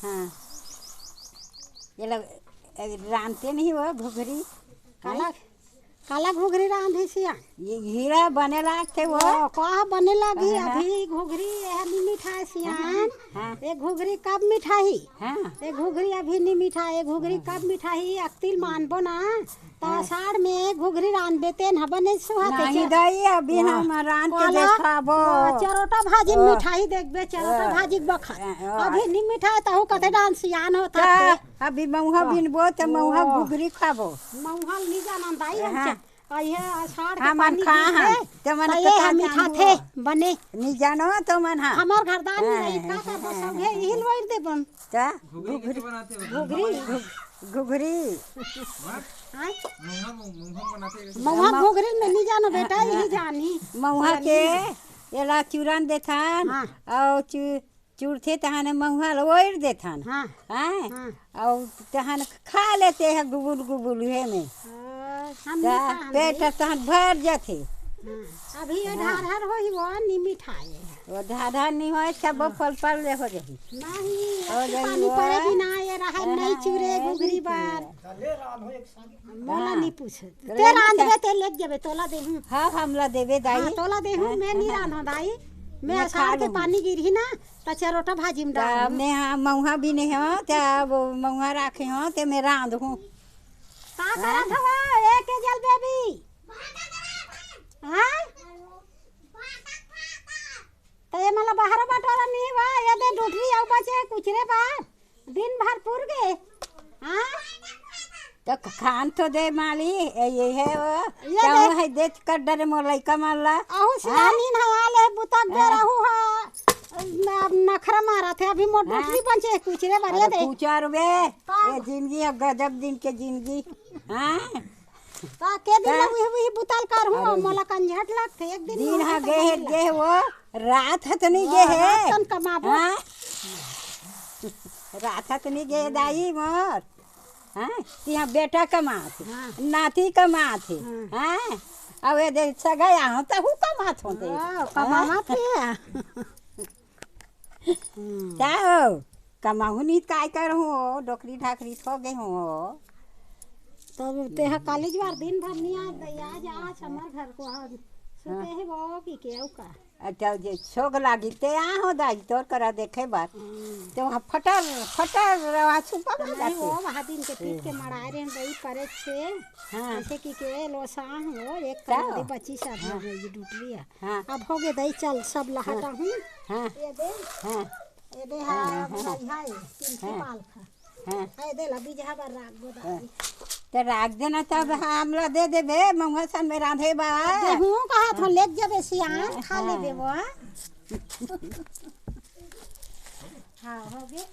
हाँ ये लोग रांधते नहीं हो घुघरी काला काला घुघरी रांधे सिया ये हीरा बने लागते वो कहा बने लगी अभी घुघरी यह नहीं मिठाई सियान हाँ ये घुघरी कब मिठाई हाँ ये घुघरी अभी नहीं मिठाई ये घुघरी कब मिठाई अक्तिल मानबो ना तो आषाढ़ में घुघरी रांध देते न बने सुहाते नहीं दई अभी हम रांध के देखाबो चरोटा भाजी मिठाई देखबे चरोटा भाजी बखा अभी नहीं मिठाई तो कते डांस सियान होता अभी मऊहा बिनबो तो मऊहा घुघरी खाबो मऊहा नहीं जाना दाई हम ये आषाढ़ हम खा हम तो मन ये मीठा थे बने नहीं जानो तो मन हां हमार घरदार नहीं का कर सब है हिल वही दे बन ता घुघरी घुघरी मऊहा घुघरी में नहीं जानो बेटा यही जानी मऊहा के एला चूरन देथान और चूरथे तहाने मऊहा लोइर देथान हां हां और तहान खा लेते हैं गुबुल गुबुल है में पेट तहान भर जाते अभी ये ढाढ़ होई वो नहीं मिठाई वो ढाढ़ नहीं होए सब फल फल ले हो रही नहीं पानी पड़े भी ना ये रहा नहीं चूरे घुघरी बार मोला नहीं पूछ ते रांध दे ते ले जबे तोला दे हूं हां हमला देबे दाई तोला दे हूं मैं नहीं रांधो दाई मैं आषाढ़ के पानी गिरही ना त चरोटा भाजी में डाल हमने मऊहा भी नहीं हो ते मऊहा राखे हो ते मैं रांध हूं का करत हवा एक जल बेबी हां तो ये मला बाहर बटोरा नहीं बा ये दे डूठरी आउ बचे कुछ रे बा दिन भर पुर गए हां तो खान तो दे माली ये है वो क्या है दे कर डरे मोलाई कमाला आहू सियानी ना आले बुतक दे रहू है नखरा मारा थे अभी मोट डूठरी बचे कुछ रे बरे दे पूछा रुबे ये जिंदगी अब गजब दिन के जिंदगी हां ता के दिन वही बुताल कर हूं मोला कंझट लगथे एक दिन हा गे वो रात हत नहीं गे है तन कमाबो रात हत नहीं गे दाई मोर हां तिहा बेटा कमाथे नाती कमाथे हां अब ये दे सगाया हो त हु कमात होते कमात है क्या हो कमाहु नहीं काय करहु डोकरी ढाकरी थो गई हो तब ते हा कॉलेज वार दिन भर नहीं आ जा हमर घर को सुते है वो की केउ का अच्छा जे छोग लागी ते आ हो दाई तोर करा देखे बात ते वहां फटर रवा छुपा नहीं वो वहां दिन के पीट के मड़ाए रे बई करे छे हां ऐसे की के लोसा हो एक कर बच्ची शादी ये डूटली है हां अब हो गए दई चल सब लहटा हूं हां ये दे हां ये दे हां हां तीन पाल खा हां दे ला बीजा बार राख गोदाई ते राख देना तब हमला दे देबे मऊहा सन में रांधे बा हूं कहा था ले जबे सियान खा लेबे वो हां हो गए